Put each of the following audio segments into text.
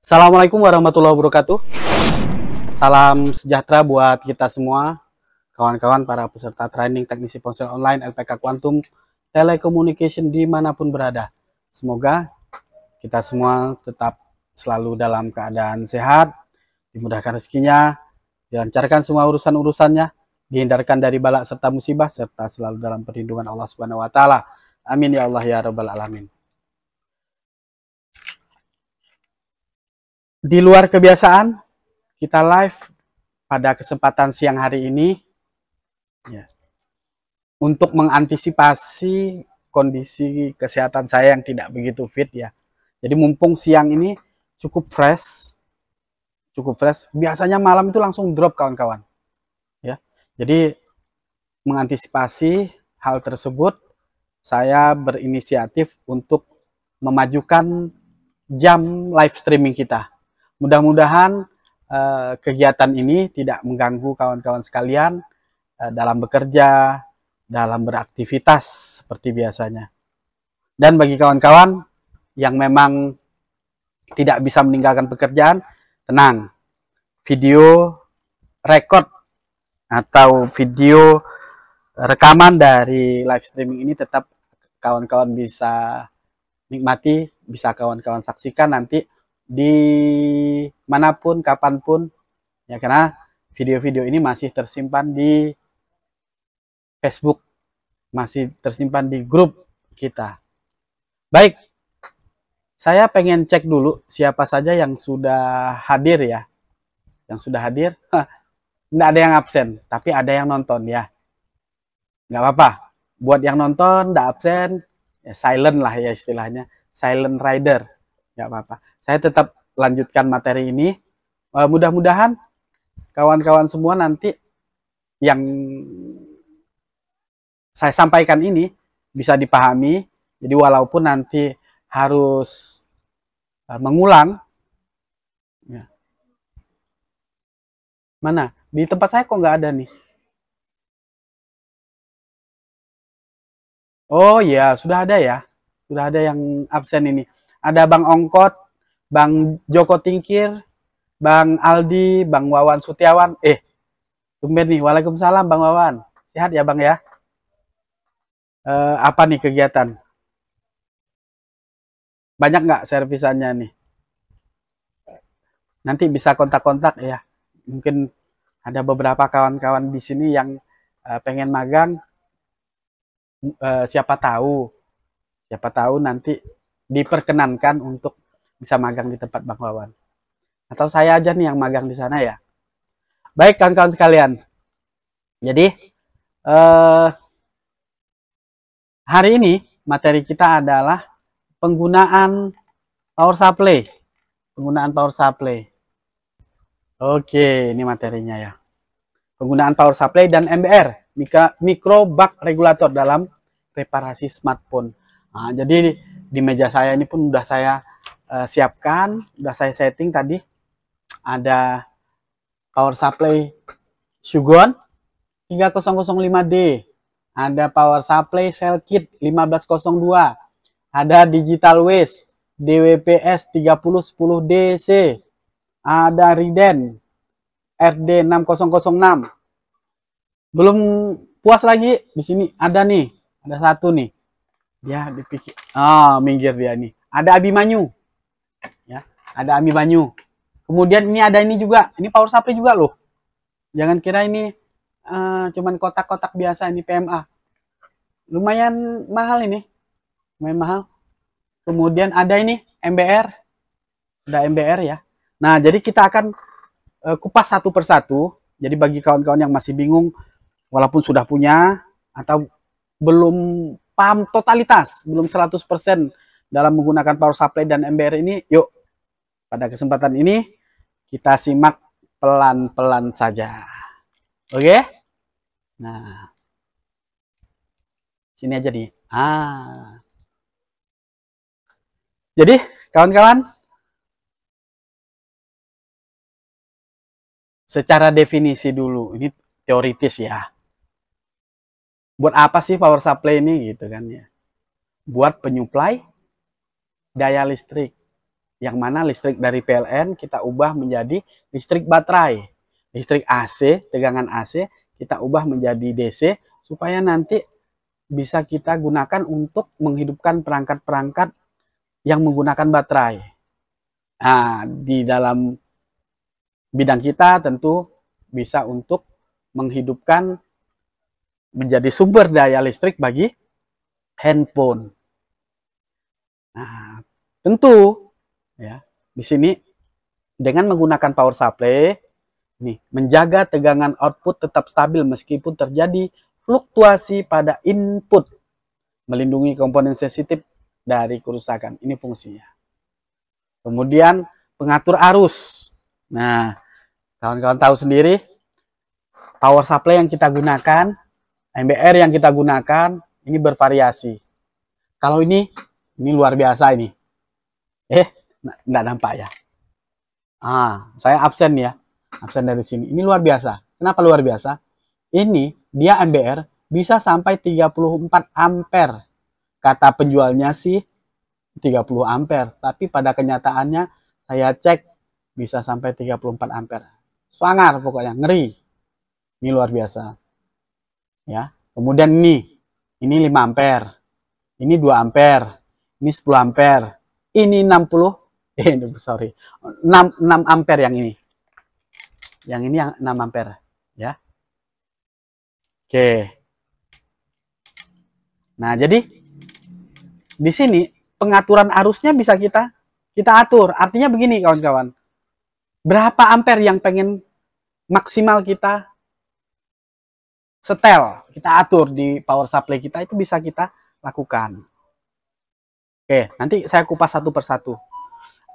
Assalamualaikum warahmatullahi wabarakatuh. Salam sejahtera buat kita semua, kawan-kawan para peserta training teknisi ponsel online LPK Quantum Telecommunication dimanapun berada. Semoga kita semua tetap selalu dalam keadaan sehat, dimudahkan rezekinya, dilancarkan semua urusan-urusannya, dihindarkan dari bala serta musibah, serta selalu dalam perlindungan Allah Subhanahu wa Ta'ala. Amin ya Allah ya Rabbal Alamin. Di luar kebiasaan, kita live pada kesempatan siang hari ini ya, untuk mengantisipasi kondisi kesehatan saya yang tidak begitu fit ya. Jadi mumpung siang ini cukup fresh. Biasanya malam itu langsung drop kawan-kawan. Ya. Jadi mengantisipasi hal tersebut, saya berinisiatif untuk memajukan jam live streaming kita. Mudah-mudahan kegiatan ini tidak mengganggu kawan-kawan sekalian dalam bekerja, dalam beraktivitas seperti biasanya. Dan bagi kawan-kawan yang memang tidak bisa meninggalkan pekerjaan, tenang. Video record atau video rekaman dari live streaming ini tetap kawan-kawan bisa nikmati, bisa kawan-kawan saksikan nanti di manapun, kapanpun, ya, karena video-video ini masih tersimpan di Facebook, masih tersimpan di grup kita. Baik, saya pengen cek dulu siapa saja yang sudah hadir ya. Yang sudah hadir, nggak ada yang absen, tapi ada yang nonton ya. Nggak apa-apa, buat yang nonton, nggak absen, ya silent lah ya istilahnya, silent rider. Nggak apa-apa. Saya tetap lanjutkan materi ini. Mudah-mudahan kawan-kawan semua nanti yang saya sampaikan ini bisa dipahami. Jadi walaupun nanti harus mengulang. Ya. Mana? Di tempat saya kok nggak ada nih. Oh iya, sudah ada ya. Sudah ada yang absen ini. Ada Bang Ongkot, Bang Joko Tingkir, Bang Aldi, Bang Wawan Sutiawan. Tumben nih. Waalaikumsalam Bang Wawan. Sehat ya Bang ya? Apa nih kegiatan? Banyak nggak servisannya nih? Nanti bisa kontak-kontak ya. Mungkin ada beberapa kawan-kawan di sini yang pengen magang. Siapa tahu nanti diperkenankan untuk bisa magang di tempat Bang Wawan. Atau saya aja nih yang magang di sana ya. Baik kawan-kawan sekalian. Jadi hari ini materi kita adalah penggunaan power supply. Penggunaan power supply. Oke, ini materinya ya. Penggunaan power supply dan MBR, micro bug regulator dalam reparasi smartphone. Nah, jadi di meja saya ini pun udah saya siapkan, udah saya setting tadi. Ada power supply Shugon 3005D, ada power supply cell kit 1502, ada digital waste DWPS 3010DC, ada Riden RD6006. Belum puas lagi, di sini ada nih, ada satu nih. Dia dipikir, minggir dia nih. Ada Abimanyu. Ya, ada Abimanyu. Kemudian ini ada ini juga, ini power supply juga loh. Jangan kira ini cuman kotak-kotak biasa, ini PMA. Lumayan mahal ini. Lumayan mahal. Kemudian ada ini MBR. Ada MBR ya. Nah, jadi kita akan kupas satu persatu. Jadi bagi kawan-kawan yang masih bingung, walaupun sudah punya atau belum paham totalitas, belum 100% dalam menggunakan power supply dan MBR ini, yuk pada kesempatan ini kita simak pelan-pelan saja. Oke? Nah, sini aja nih. Jadi kawan-kawan, secara definisi dulu, ini teoritis ya. Buat apa sih power supply ini gitu kan ya? Buat penyuplai daya listrik. yang mana listrik dari PLN kita ubah menjadi listrik baterai. Listrik AC, tegangan AC, kita ubah menjadi DC, supaya nanti bisa kita gunakan untuk menghidupkan perangkat-perangkat yang menggunakan baterai. Nah, di dalam bidang kita tentu bisa untuk menghidupkan menjadi sumber daya listrik bagi handphone. Nah, tentu ya, di sini dengan menggunakan power supply nih, menjaga tegangan output tetap stabil meskipun terjadi fluktuasi pada input, melindungi komponen sensitif dari kerusakan. Ini fungsinya. Kemudian pengatur arus. Nah, kawan-kawan tahu sendiri, power supply yang kita gunakan, MBR yang kita gunakan, ini bervariasi. Kalau ini luar biasa ini. Nggak nampak ya. Saya absen ya. Absen dari sini. Ini luar biasa. Kenapa luar biasa? Ini dia MBR bisa sampai 34 ampere. Kata penjualnya sih 30 ampere, tapi pada kenyataannya saya cek bisa sampai 34 ampere. Sangar pokoknya, ngeri. Ini luar biasa. Ya. Kemudian ini 5 ampere. Ini 2 ampere. Ini 10 ampere. Ini 60 sorry. 6 ampere yang ini. Yang ini yang 6 ampere, ya. Oke. Nah, jadi di sini pengaturan arusnya bisa kita atur. Artinya begini kawan-kawan. Berapa ampere yang pengen maksimal kita setel, kita atur di power supply kita, itu bisa kita lakukan. Oke, nanti saya kupas satu persatu.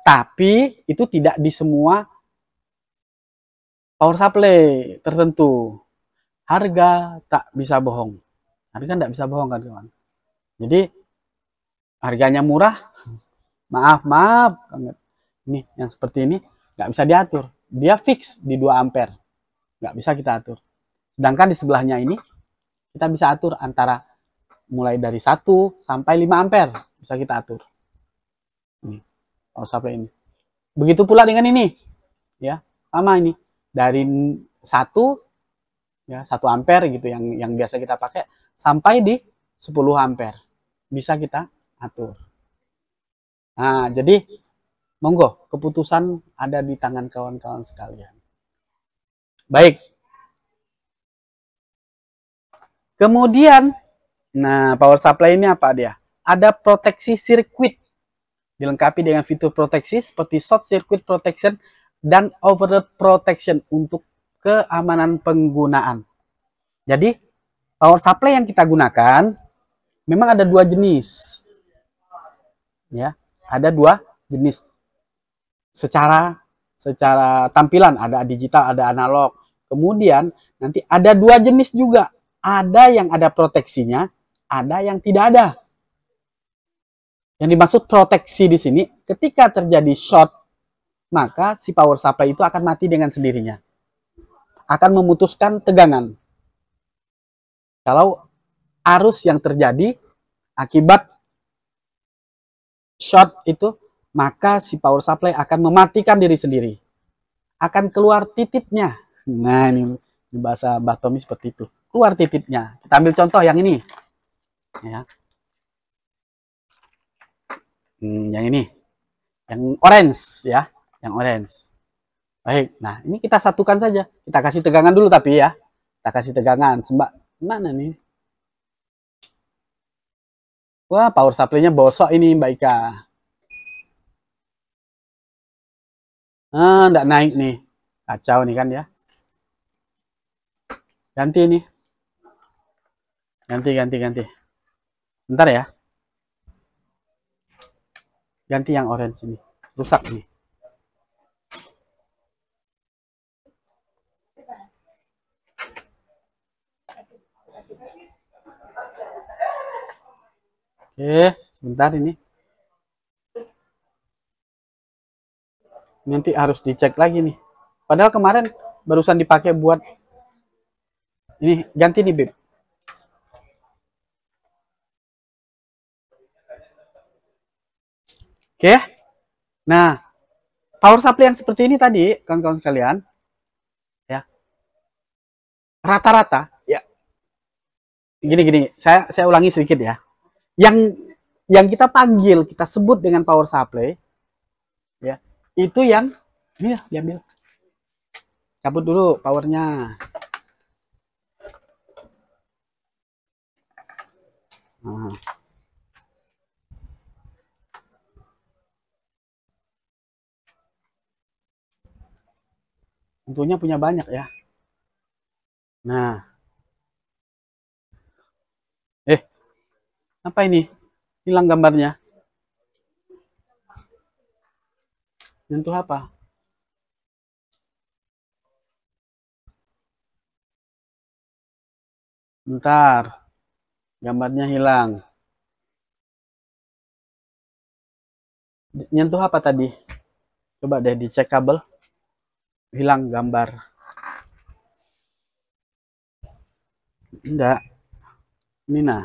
Tapi itu tidak di semua power supply tertentu. Harga tak bisa bohong. Harga tidak bisa bohong kan kawan. Jadi harganya murah, maaf banget. Ini yang seperti ini nggak bisa diatur. Dia fix di 2 ampere. Nggak bisa kita atur. Sedangkan di sebelahnya ini kita bisa atur antara mulai dari 1 sampai 5 ampere bisa kita atur. Ini power supply ini. Begitu pula dengan ini. Ya, sama ini. Dari 1 ya, 1 ampere gitu yang biasa kita pakai sampai di 10 ampere. Bisa kita atur. Nah, jadi monggo, keputusan ada di tangan kawan-kawan sekalian. Baik. Kemudian, nah power supply ini apa dia? Ada proteksi sirkuit. Dilengkapi dengan fitur proteksi seperti short circuit protection dan overload protection untuk keamanan penggunaan. Jadi, power supply yang kita gunakan memang ada 2 jenis. Ya, ada 2 jenis. Secara tampilan ada digital, ada analog. Kemudian nanti ada 2 jenis juga. Ada yang ada proteksinya, ada yang tidak ada. Yang dimaksud proteksi di sini, ketika terjadi short, maka si power supply itu akan mati dengan sendirinya. Akan memutuskan tegangan. Kalau arus yang terjadi akibat short itu, maka si power supply akan mematikan diri sendiri. Akan keluar titiknya. Nah, ini bahasa Mbah Tommy seperti itu. Keluar titiknya. Kita ambil contoh yang ini. Ya. Yang ini. Yang orange ya. Yang orange. Baik. Nah, ini kita satukan saja. Kita kasih tegangan dulu tapi ya. Kita kasih tegangan. Mana nih? Wah, power supply-nya bosok ini Mbak Ika. Enggak naik nih. Kacau nih kan ya. Ganti ini. Ganti. Bentar ya. Ganti yang orange ini. Rusak nih. Oke, sebentar ini. Nanti harus dicek lagi nih. Padahal kemarin barusan dipakai buat ini, ganti nih Bib. Oke. Nah, power supply yang seperti ini tadi, kawan-kawan sekalian, ya, rata-rata, ya, gini-gini, saya ulangi sedikit ya. Yang kita panggil, kita sebut dengan power supply, ya, itu yang ini ya, diambil. Cabut dulu powernya. Nah. Tentunya punya banyak ya. Nah, apa ini? Hilang gambarnya. Nyentuh apa? Bentar, gambarnya hilang. Nyentuh apa tadi? Coba deh dicek kabel. Hilang gambar. Enggak. Ini nah.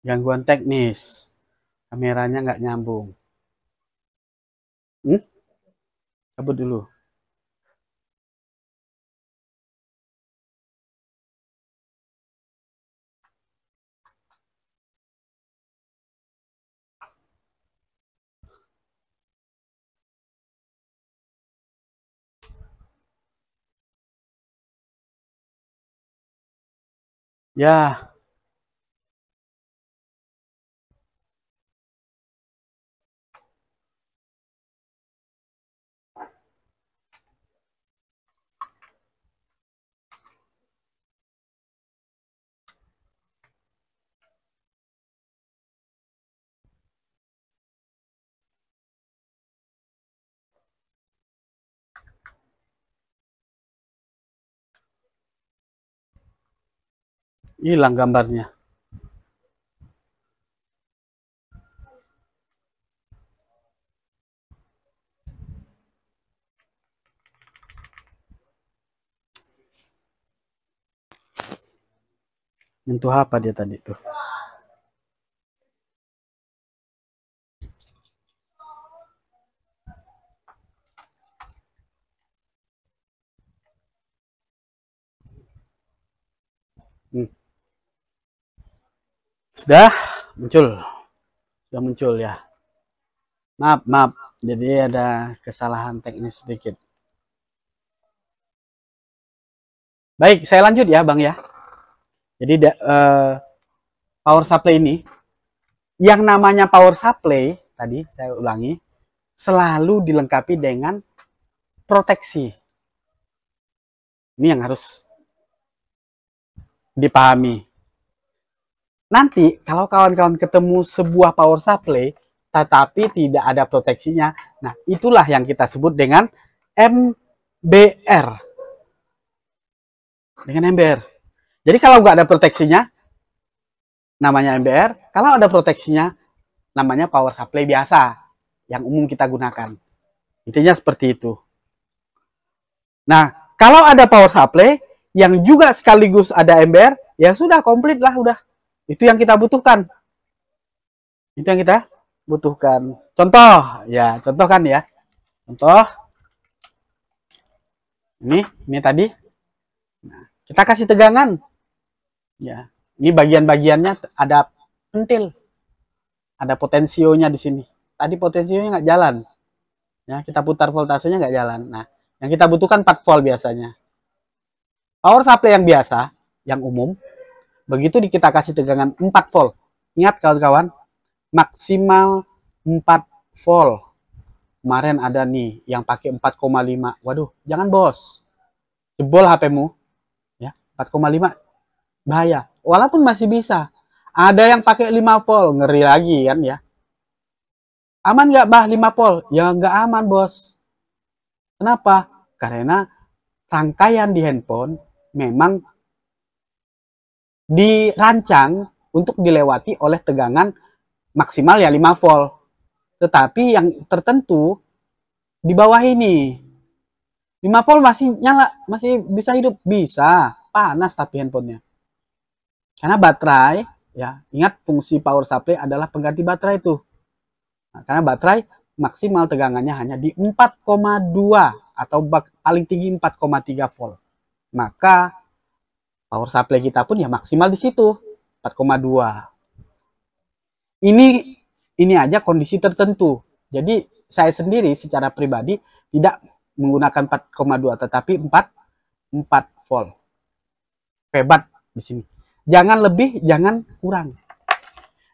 Gangguan teknis. Kameranya nggak nyambung. Hmm? Cabut dulu. Ya, hilang gambarnya. Nyentuh apa dia tadi tuh? Hmm. Sudah muncul. Sudah muncul ya. Maaf, maaf. Jadi ada kesalahan teknis sedikit. Baik, saya lanjut ya, Bang ya. Jadi power supply ini, yang namanya power supply tadi saya ulangi, selalu dilengkapi dengan proteksi. Ini yang harus dipahami. Nanti kalau kawan-kawan ketemu sebuah power supply tetapi tidak ada proteksinya, nah itulah yang kita sebut dengan MBR. Dengan MBR. Jadi kalau nggak ada proteksinya, namanya MBR. Kalau ada proteksinya, namanya power supply biasa yang umum kita gunakan. Intinya seperti itu. Nah, kalau ada power supply yang juga sekaligus ada MBR, ya sudah komplit lah udah. Itu yang kita butuhkan. Itu yang kita butuhkan. Contoh, ya, contoh kan ya. Contoh ini tadi. Nah, kita kasih tegangan. Ya, ini bagian-bagiannya ada pentil. Ada potensionya di sini. Tadi potensionya nggak jalan. Ya, kita putar voltasenya nggak jalan. Nah, yang kita butuhkan 4 volt biasanya. Power supply yang biasa, yang umum, begitu kita kasih tegangan 4 volt. Ingat kawan-kawan, maksimal 4 volt. Kemarin ada nih yang pakai 4,5. Waduh, jangan bos. Jebol HP-mu. Ya, 4,5 bahaya. Walaupun masih bisa. Ada yang pakai 5 volt, ngeri lagi kan ya. Aman nggak bah 5 volt? Ya nggak aman bos. Kenapa? Karena rangkaian di handphone memang dirancang untuk dilewati oleh tegangan maksimal ya 5 volt. Tetapi yang tertentu di bawah ini 5 volt masih nyala, masih bisa hidup, bisa panas tapi handphonenya. Karena baterai, ya ingat fungsi power supply adalah pengganti baterai itu. Nah, karena baterai maksimal tegangannya hanya di 4,2 atau paling tinggi 4,3 volt. Maka power supply kita pun ya maksimal di situ 4,2. Ini aja kondisi tertentu. Jadi saya sendiri secara pribadi tidak menggunakan 4,2 tetapi 4 volt. Hebat di sini. Jangan lebih, jangan kurang.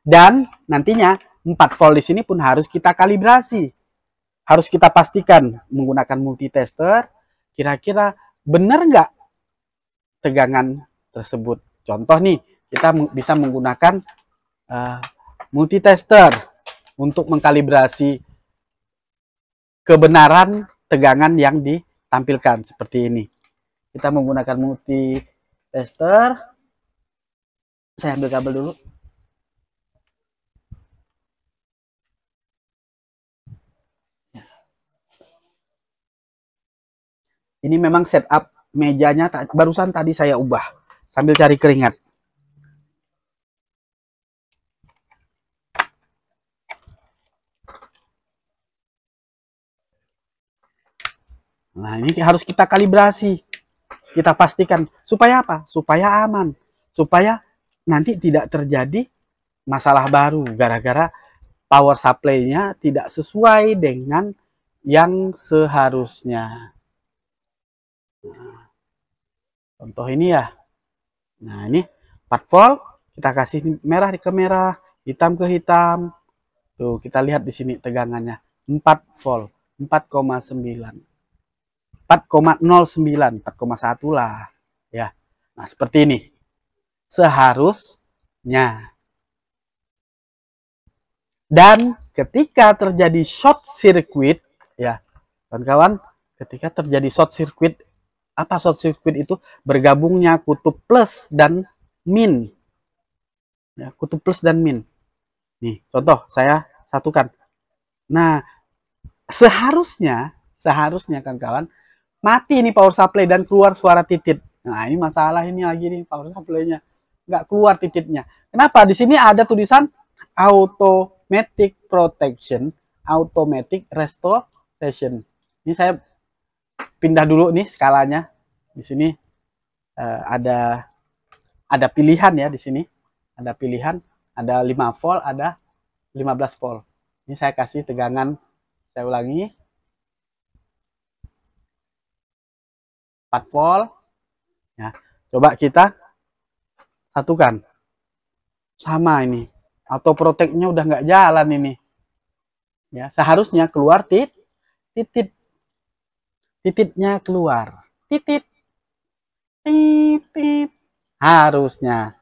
Dan nantinya 4 volt di sini pun harus kita kalibrasi. Harus kita pastikan menggunakan multitester, kira-kira benar nggak tegangan tersebut. Contoh nih, kita bisa menggunakan multitester untuk mengkalibrasi kebenaran tegangan yang ditampilkan seperti ini. Kita menggunakan multitester. Saya ambil kabel dulu. Ini memang setup mejanya barusan tadi saya ubah sambil cari keringat. Nah, ini harus kita kalibrasi. Kita pastikan supaya apa? Supaya aman. Supaya nanti tidak terjadi masalah baru gara-gara power supply-nya tidak sesuai dengan yang seharusnya. Nah, contoh ini ya. Nah, ini 4 volt, kita kasih merah ke merah, hitam ke hitam. Tuh, kita lihat di sini tegangannya 4 volt, 4,9. 4,09, 4,1 lah. Ya. Nah, seperti ini. Seharusnya. Dan ketika terjadi short circuit, ya, kawan-kawan, ketika terjadi short circuit, apa short circuit itu? Bergabungnya kutub plus dan min. Ya, kutub plus dan min. Nih, contoh saya satukan. Nah, seharusnya kawan-kawan mati ini power supply dan keluar suara titit. Nah, ini masalah ini lagi nih power supply-nya. Nggak keluar tititnya. Kenapa? Di sini ada tulisan automatic protection, automatic restoration. Ini saya pindah dulu nih skalanya. Di sini ada pilihan ya di sini. Ada pilihan, ada 5 volt, ada 15 volt. Ini saya kasih tegangan, saya ulangi. 4 volt. Ya, coba kita satukan. Sama ini. Auto protect-nya udah nggak jalan ini. Ya, seharusnya keluar titit. Tititnya keluar. Titit. Harusnya.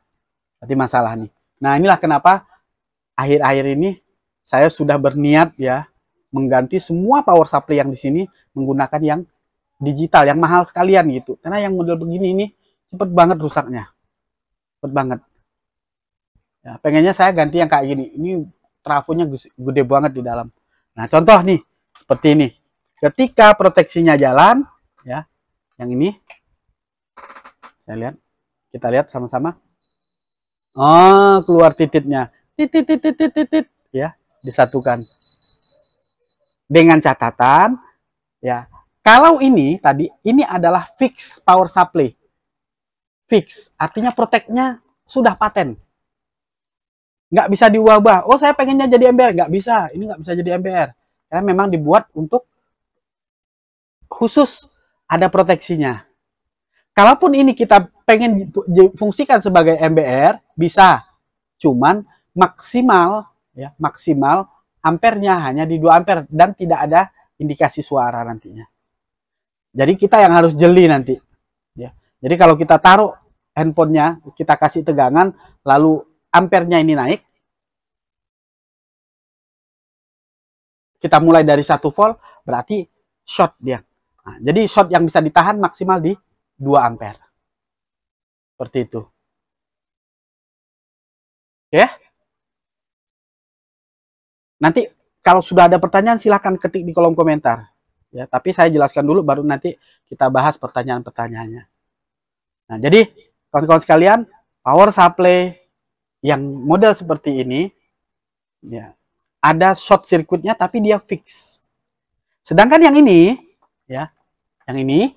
Berarti masalah nih. Nah, inilah kenapa akhir-akhir ini saya sudah berniat ya mengganti semua power supply yang di sini menggunakan yang digital, yang mahal sekalian gitu. Karena yang model begini ini cepet banget rusaknya. Cepet banget. Ya, pengennya saya ganti yang kayak gini. Ini trafonya gede banget di dalam. Nah, contoh nih seperti ini. Ketika proteksinya jalan, ya, yang ini, saya lihat, kita lihat sama-sama. Oh, keluar tititnya, titit, ya, disatukan. Dengan catatan, ya, kalau ini tadi, ini adalah fix power supply. Fix, artinya protect-nya sudah paten. Nggak bisa diubah. Oh, saya pengennya jadi MBR. Nggak bisa, ini nggak bisa jadi MBR. Karena memang dibuat untuk khusus ada proteksinya. Kalaupun ini kita pengen fungsikan sebagai MBR, bisa. Cuman maksimal ya, maksimal ampernya hanya di 2 ampere dan tidak ada indikasi suara nantinya. Jadi kita yang harus jeli nanti. Ya. Jadi kalau kita taruh handphonenya, kita kasih tegangan, lalu ampernya ini naik, kita mulai dari 1 volt, berarti short dia. Nah, jadi short yang bisa ditahan maksimal di 2 ampere. Seperti itu. Ya, nanti kalau sudah ada pertanyaan silahkan ketik di kolom komentar. Ya, tapi saya jelaskan dulu baru nanti kita bahas pertanyaan-pertanyaannya. Nah, jadi kawan-kawan sekalian, power supply yang model seperti ini, ya, ada short circuitnya tapi dia fix. Sedangkan yang ini, ya, yang ini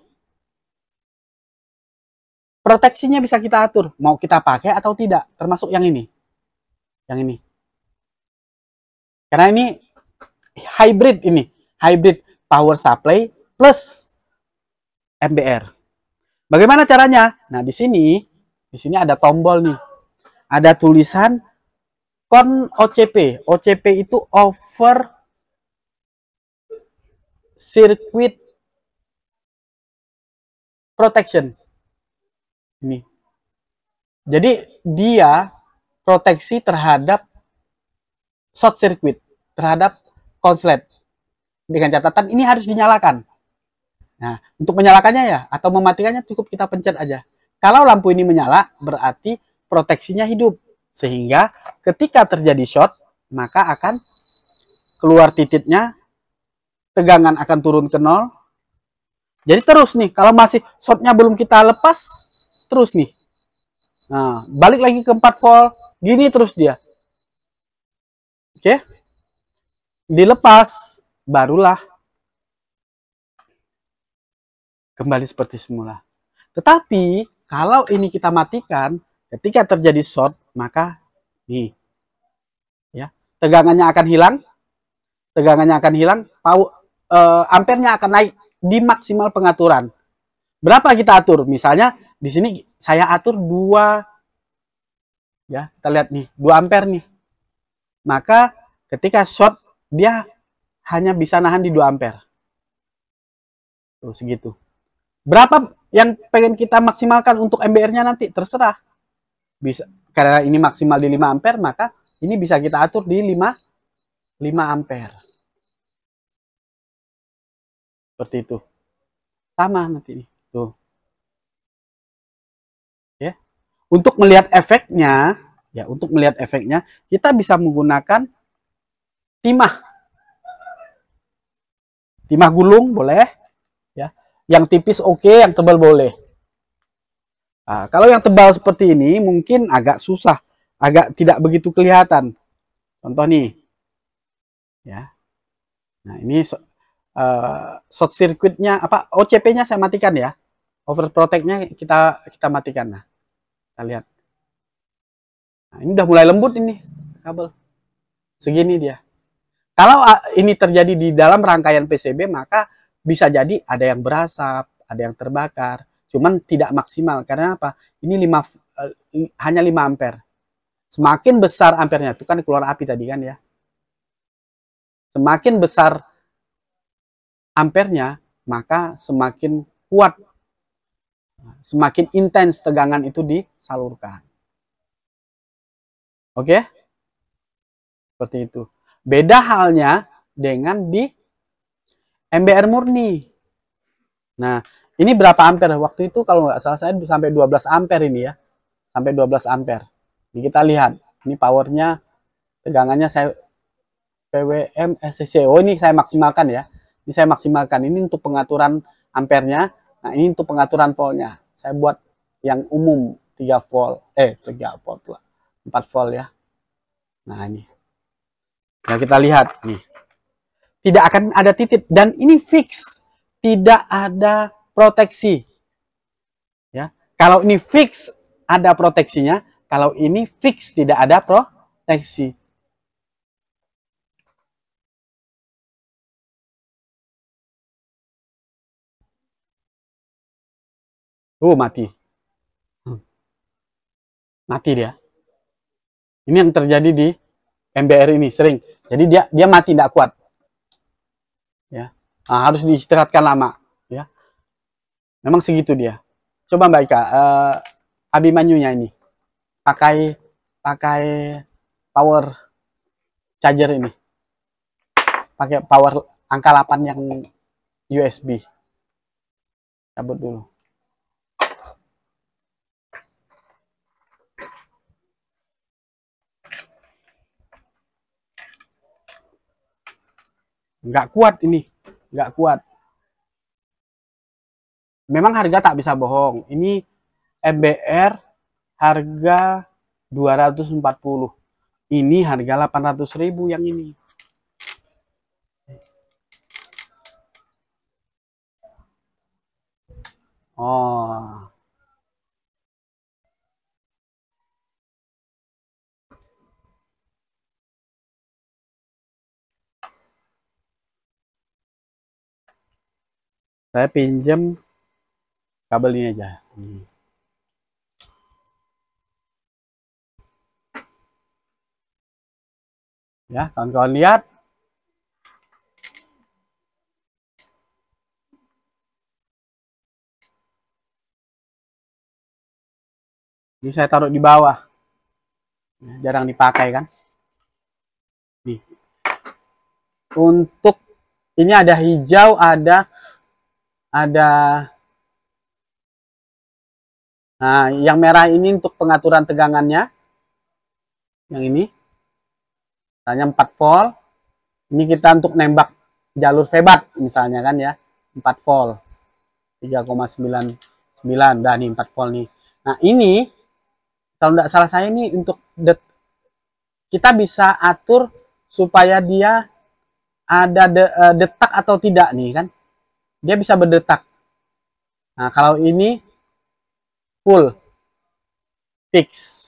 proteksinya bisa kita atur, mau kita pakai atau tidak, termasuk yang ini, karena ini hybrid power supply plus MBR. Bagaimana caranya? Nah, di sini ada tombol nih, ada tulisan kon OCP. OCP itu over circuit protection. Ini. Jadi dia proteksi terhadap short circuit, terhadap konslet. Dengan catatan ini harus dinyalakan. Nah, untuk menyalakannya ya atau mematikannya cukup kita pencet aja. Kalau lampu ini menyala berarti proteksinya hidup. Sehingga ketika terjadi short maka akan keluar titiknya, tegangan akan turun ke nol. Jadi terus nih, kalau masih shortnya belum kita lepas, terus nih. Nah, balik lagi ke 4 volt, gini terus dia. Oke? Dilepas, barulah kembali seperti semula. Tetapi, kalau ini kita matikan, ketika terjadi short, maka nih, ya, tegangannya akan hilang, ampernya akan naik di maksimal pengaturan. Berapa kita atur? Misalnya di sini saya atur 2, ya, kita lihat nih, 2 ampere nih. Maka ketika short dia hanya bisa nahan di 2 ampere. Tuh segitu. Berapa yang pengen kita maksimalkan untuk MBR-nya nanti terserah. Bisa karena ini maksimal di 5 ampere, maka ini bisa kita atur di 5 ampere. Seperti itu. Sama nanti nih. Tuh. Ya. Untuk melihat efeknya, kita bisa menggunakan timah. Timah gulung boleh, ya. Yang tipis oke, yang tebal boleh. Nah, kalau yang tebal seperti ini mungkin agak susah, agak tidak begitu kelihatan. Contoh nih, ya. Nah ini short circuitnya apa? OCP-nya saya matikan ya. Overprotect-nya kita matikan. Nah, kita lihat. Nah, ini udah mulai lembut ini kabel. Segini dia. Kalau ini terjadi di dalam rangkaian PCB maka bisa jadi ada yang berasap, ada yang terbakar. Cuman tidak maksimal karena apa? Ini hanya 5 ampere. Semakin besar ampernya, itu kan keluar api tadi kan ya. Semakin besar ampernya, maka semakin kuat, semakin intens tegangan itu disalurkan. Oke? Seperti itu. Beda halnya dengan di MBR murni. Nah, ini berapa ampere? Waktu itu kalau nggak salah saya sampai 12 ampere ini ya. Sampai 12 ampere. Jadi kita lihat, ini powernya, tegangannya saya PWM SCC. Oh ini saya maksimalkan ya. Ini saya maksimalkan. Ini untuk pengaturan ampernya. Nah ini untuk pengaturan voltnya. Saya buat yang umum 3 volt. 3 volt lah. 4 volt ya. Nah ini. Nah kita lihat nih. Tidak akan ada titik. Dan ini fix. Tidak ada proteksi. Ya. Kalau ini fix ada proteksinya. Kalau ini fix tidak ada proteksi. Mati. Mati dia. Ini yang terjadi di MBR ini sering. Jadi dia mati tidak kuat. Ya. Nah, harus diistirahatkan lama, ya. Memang segitu dia. Coba Mbak Ika, Abimanyunya ini pakai power charger ini. Pakai power angka 8 yang USB. Cabut dulu. Nggak kuat ini, nggak kuat. Memang harga tak bisa bohong. Ini MBR harga 240. Ini harga 800.000 yang ini. Oh. Saya pinjam kabel ini aja. Ya, kawan-kawan lihat. Ini saya taruh di bawah. Jarang dipakai kan. Nih. Untuk ini ada hijau, ada nah, yang merah ini untuk pengaturan tegangannya. Yang ini misalnya 4 volt. Ini kita untuk nembak jalur febat misalnya kan ya. 4 volt. 3,99 udah nih 4 volt nih. Nah, ini kalau tidak salah saya ini untuk kita bisa atur supaya dia ada detak atau tidak nih kan. Dia bisa berdetak. Nah, kalau ini full fix.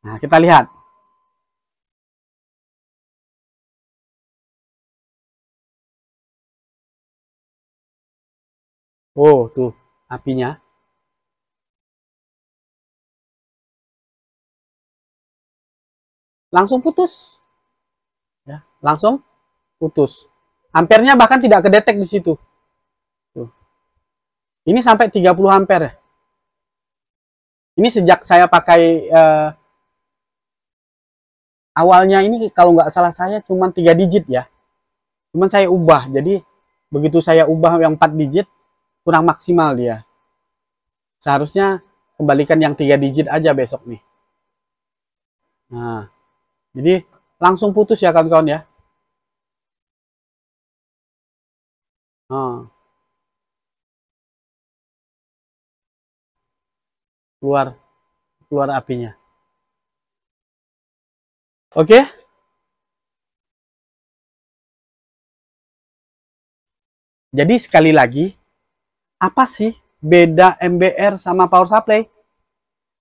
Nah, kita lihat. Oh, tuh apinya. Langsung putus. Ya, langsung putus. Ampernya bahkan tidak kedetek di situ. Tuh. Ini sampai 30 ampere. Ini sejak saya pakai awalnya ini kalau nggak salah saya cuma 3 digit ya. Cuman saya ubah. Jadi begitu saya ubah yang 4 digit kurang maksimal dia. Seharusnya kembalikan yang 3 digit aja besok nih. Nah, jadi langsung putus ya kawan-kawan ya. Nah, keluar apinya. Oke. Jadi sekali lagi, apa sih beda MBR sama power supply?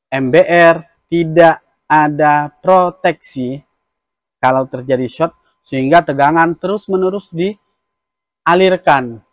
MBR tidak ada proteksi kalau terjadi short sehingga tegangan terus-menerus dialirkan.